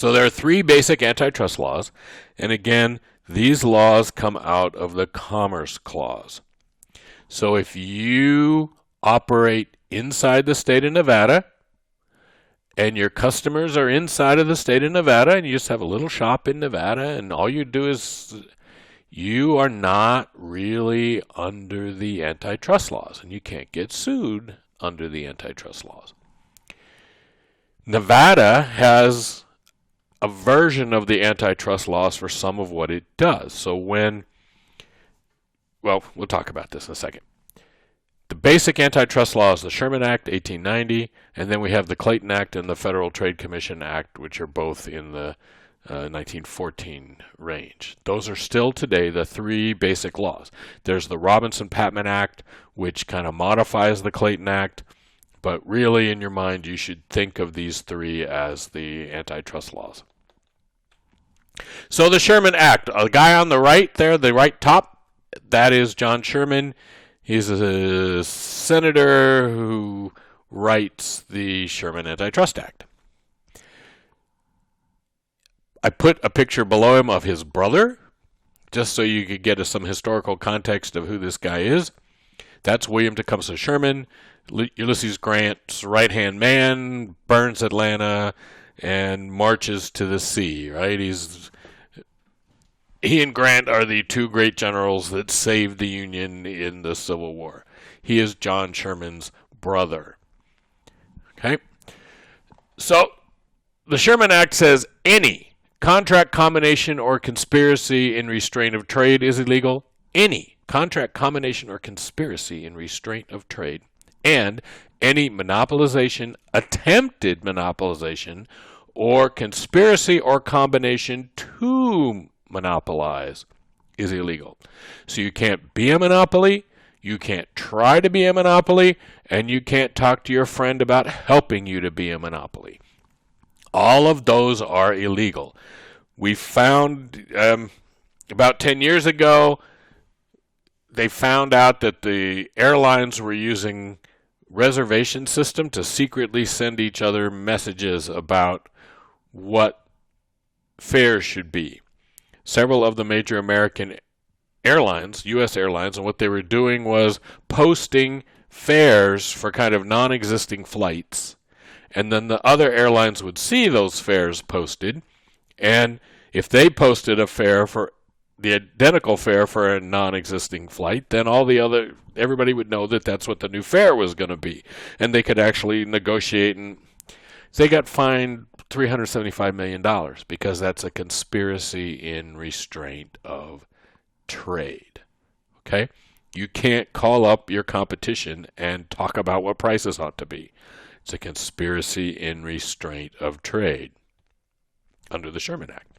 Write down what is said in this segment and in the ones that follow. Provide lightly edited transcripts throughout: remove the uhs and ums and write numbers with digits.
So there are three basic antitrust laws, and again, these laws come out of the Commerce Clause. So if you operate inside the state of Nevada, and your customers are inside of the state of Nevada, and you just have a little shop in Nevada, and all you do is you are not really under the antitrust laws, and you can't get sued under the antitrust laws. Nevada has a version of the antitrust laws for some of what it does. So we'll talk about this in a second. The basic antitrust law is the Sherman Act, 1890, and then we have the Clayton Act and the Federal Trade Commission Act, which are both in the 1914 range. Those are still today the three basic laws. There's the Robinson-Patman Act, which kind of modifies the Clayton Act, but really in your mind you should think of these three as the antitrust laws. So the Sherman Act, a guy on the right there, the right top, that is John Sherman. He's a senator who writes the Sherman Antitrust Act. I put a picture below him of his brother, just so you could get some historical context of who this guy is. That's William Tecumseh Sherman, Ulysses Grant's right-hand man, burns Atlanta, and marches to the sea, right? He and Grant are the two great generals that saved the Union in the Civil War. He is John Sherman's brother. Okay? So, the Sherman Act says any contract combination or conspiracy in restraint of trade is illegal. Any contract combination or conspiracy in restraint of trade, and any monopolization, attempted monopolization, or conspiracy or combination to monopolize is illegal. So you can't be a monopoly, you can't try to be a monopoly, and you can't talk to your friend about helping you to be a monopoly. All of those are illegal. We found about 10 years ago, they found out that the airlines were using reservation system to secretly send each other messages about what fares should be. Several of the major American airlines, U.S. airlines, and what they were doing was posting fares for kind of non-existing flights, and then the other airlines would see those fares posted, and if they posted a fare for the identical fare for a non-existing flight, then everybody would know that that's what the new fare was going to be, and they could actually negotiate, and they got fined $375 million because that's a conspiracy in restraint of trade. Okay? You can't call up your competition and talk about what prices ought to be. It's a conspiracy in restraint of trade under the Sherman Act.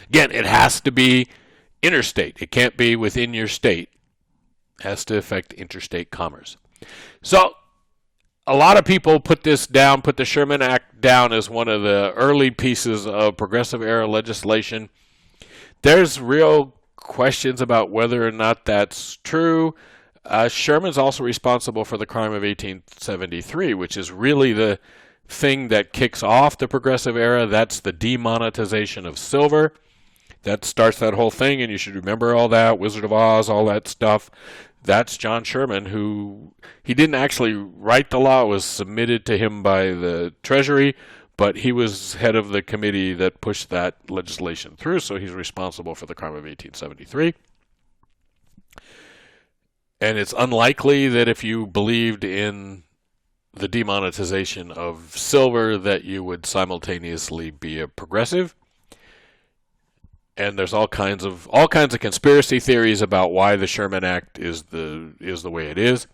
Again, it has to be interstate. It can't be within your state. It has to affect interstate commerce. So, a lot of people put the Sherman Act down as one of the early pieces of progressive era legislation. There's real questions about whether or not that's true. Sherman's also responsible for the crime of 1873, which is really the thing that kicks off the progressive era. That's the demonetization of silver. That starts that whole thing, and you should remember all that, Wizard of Oz, all that stuff. That's John Sherman, who he didn't actually write the law. It was submitted to him by the Treasury, but he was head of the committee that pushed that legislation through, so he's responsible for the crime of 1873. And it's unlikely that if you believed in the demonetization of silver that you would simultaneously be a progressive. And there's all kinds of conspiracy theories about why the Sherman Act is the way it is.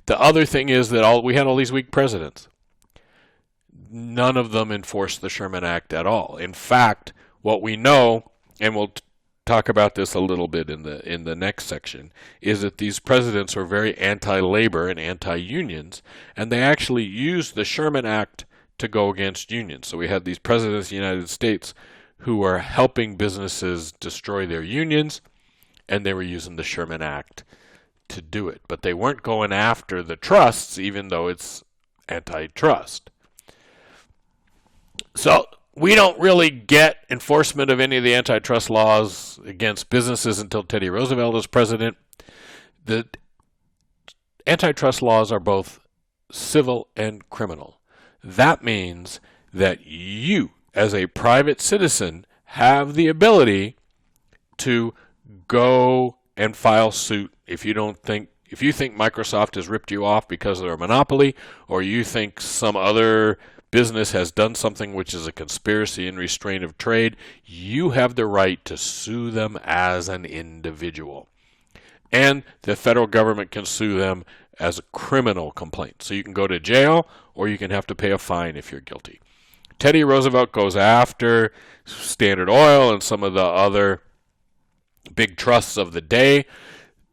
The other thing is that we had all these weak presidents. None of them enforced the Sherman Act at all. In fact, what we know, and we'll talk about this a little bit in the next section, is that these presidents were very anti-labor and anti-unions, and they actually used the Sherman Act to go against unions. So we had these presidents of the United States who were helping businesses destroy their unions, and they were using the Sherman Act to do it. But they weren't going after the trusts, even though it's antitrust. So we don't really get enforcement of any of the antitrust laws against businesses until Teddy Roosevelt is president. The antitrust laws are both civil and criminal. That means that you, as a private citizen, have the ability to go and file suit if you think Microsoft has ripped you off because they're a monopoly, or you think some other business has done something which is a conspiracy and restraint of trade. You have the right to sue them as an individual. And the federal government can sue them as a criminal complaint. So you can go to jail, or you can have to pay a fine if you're guilty. Teddy Roosevelt goes after Standard Oil and some of the other big trusts of the day.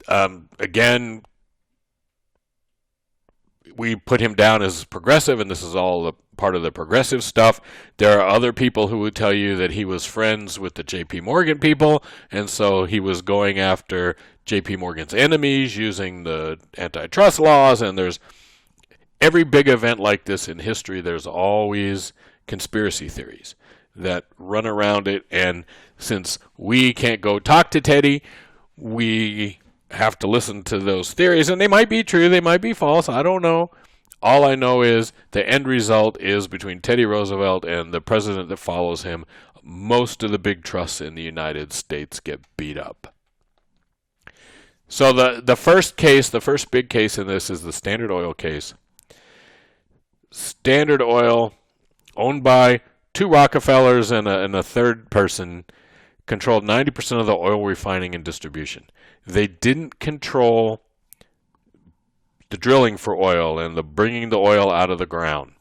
Again, we put him down as progressive, and this is all part of the progressive stuff. There are other people who would tell you that he was friends with the J.P. Morgan people, and so he was going after J.P. Morgan's enemies using the antitrust laws. And there's every big event like this in history, there's always conspiracy theories that run around it. And since we can't go talk to Teddy, we have to listen to those theories, and they might be true, they might be false, I don't know. All I know is the end result is between Teddy Roosevelt and the president that follows him, most of the big trusts in the United States get beat up. So the first big case in this is the Standard Oil case. Standard Oil, owned by two Rockefellers and a third person, controlled 90% of the oil refining and distribution. They didn't control the drilling for oil and the bringing the oil out of the ground.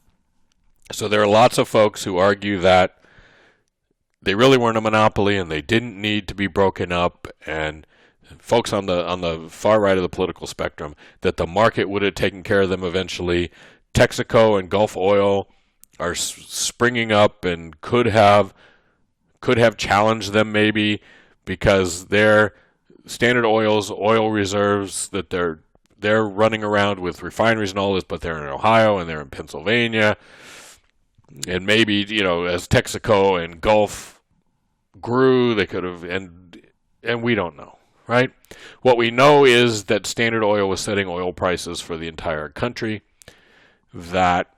So there are lots of folks who argue that they really weren't a monopoly and they didn't need to be broken up, and folks on the far right of the political spectrum that the market would have taken care of them eventually. Texaco and Gulf Oil are springing up and could have challenged them maybe, because their Standard Oil's oil reserves that they're running around with refineries and all this, but they're in Ohio and they're in Pennsylvania. And maybe, as Texaco and Gulf grew, they could have, and we don't know, right? What we know is that Standard Oil was setting oil prices for the entire country, that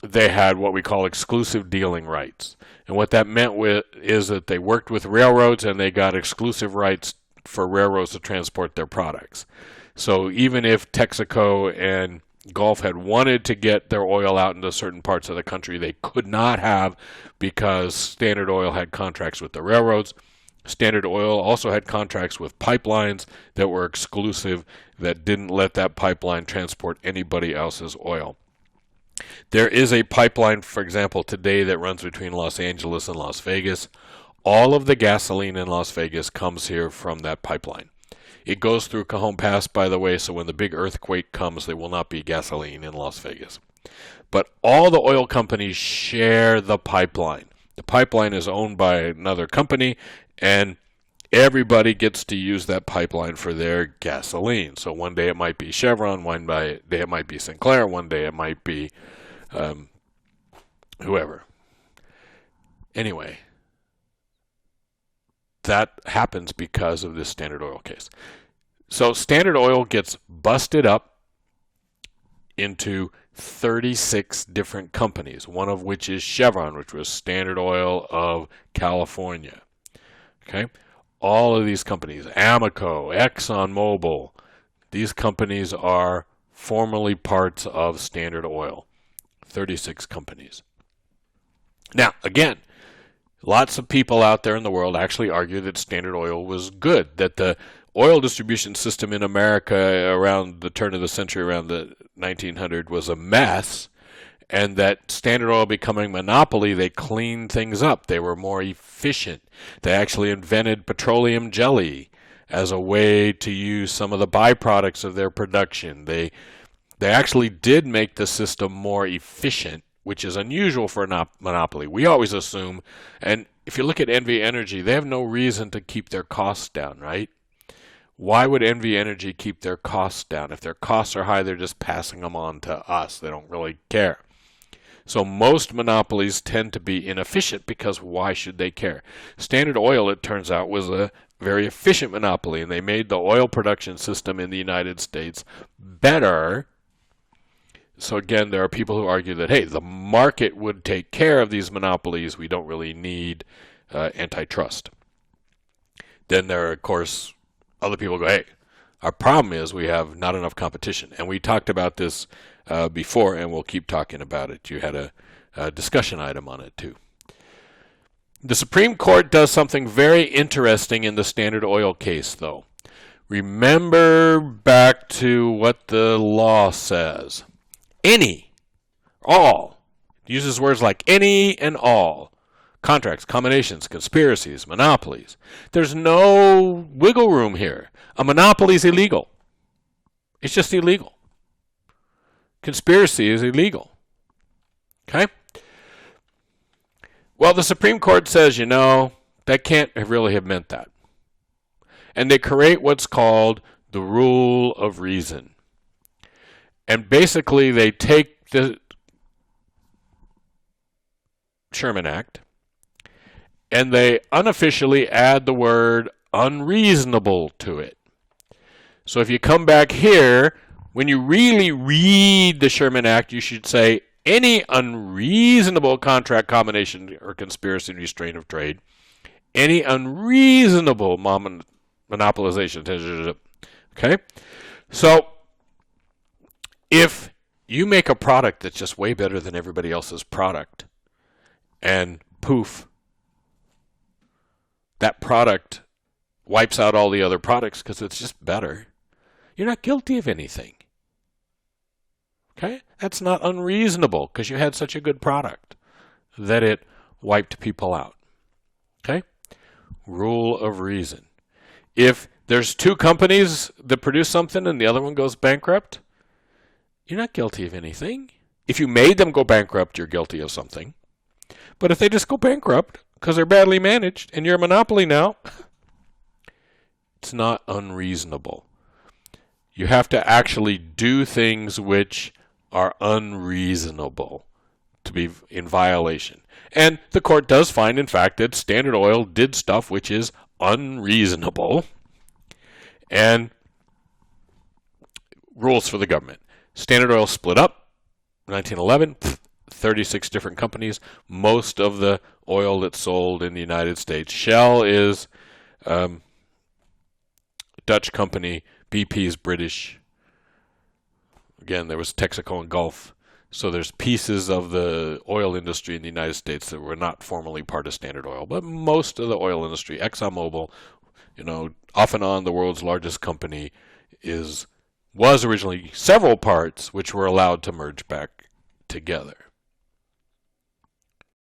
they had what we call exclusive dealing rights. And what that meant is that they worked with railroads and they got exclusive rights for railroads to transport their products. So even if Texaco and Gulf had wanted to get their oil out into certain parts of the country, they could not have, because Standard Oil had contracts with the railroads. Standard Oil also had contracts with pipelines that were exclusive, that didn't let that pipeline transport anybody else's oil. There is a pipeline, for example, today that runs between Los Angeles and Las Vegas. All of the gasoline in Las Vegas comes here from that pipeline. It goes through Cajon Pass, by the way, so when the big earthquake comes, there will not be gasoline in Las Vegas. But all the oil companies share the pipeline. The pipeline is owned by another company, and everybody gets to use that pipeline for their gasoline. So one day it might be Chevron, one day it might be Sinclair, one day it might be whoever. Anyway, that happens because of this Standard Oil case. So Standard Oil gets busted up into 36 different companies, one of which is Chevron, which was Standard Oil of California. Okay? All of these companies, Amoco, ExxonMobil, these companies are formerly parts of Standard Oil. 36 companies. Now, again, lots of people out there in the world actually argue that Standard Oil was good, that the oil distribution system in America around the turn of the century, around the 1900, was a mess, and that Standard Oil becoming a monopoly, they cleaned things up. They were more efficient. They actually invented petroleum jelly as a way to use some of the byproducts of their production. They actually did make the system more efficient, which is unusual for a monopoly. We always assume, and if you look at NV Energy, they have no reason to keep their costs down, right? Why would NV Energy keep their costs down? If their costs are high, they're just passing them on to us. They don't really care. So most monopolies tend to be inefficient because why should they care? Standard Oil, it turns out, was a very efficient monopoly, and they made the oil production system in the United States better. So again, there are people who argue that, hey, the market would take care of these monopolies. We don't really need antitrust. Then there are, of course, other people who go, hey, our problem is we have not enough competition. And we talked about this before, and we'll keep talking about it. You had a discussion item on it, too. The Supreme Court does something very interesting in the Standard Oil case, though. Remember back to what the law says. Any, all, it uses words like any and all. Contracts, combinations, conspiracies, monopolies. There's no wiggle room here. A monopoly is illegal. It's just illegal. Conspiracy is illegal. Okay? Well, the Supreme Court says, that can't really have meant that. And they create what's called the rule of reason. And basically, they take the Sherman Act and they unofficially add the word unreasonable to it. So if you come back here, when you really read the Sherman Act, you should say any unreasonable contract, combination, or conspiracy and restraint of trade, any unreasonable monopolization. Okay? So if you make a product that's just way better than everybody else's product, and poof, that product wipes out all the other products because it's just better, you're not guilty of anything. Okay? That's not unreasonable because you had such a good product that it wiped people out. Okay? Rule of reason. If there's two companies that produce something and the other one goes bankrupt, you're not guilty of anything. If you made them go bankrupt, you're guilty of something. But if they just go bankrupt because they're badly managed and you're a monopoly now, it's not unreasonable. You have to actually do things which are unreasonable to be in violation. And the court does find, in fact, that Standard Oil did stuff which is unreasonable. And rules for the government. Standard Oil split up in 1911, 36 different companies, most of the oil that's sold in the United States. Shell is a Dutch company, BP is British. Again, there was Texaco and Gulf. So there's pieces of the oil industry in the United States that were not formally part of Standard Oil, but most of the oil industry, ExxonMobil, off and on the world's largest company, was originally several parts which were allowed to merge back together.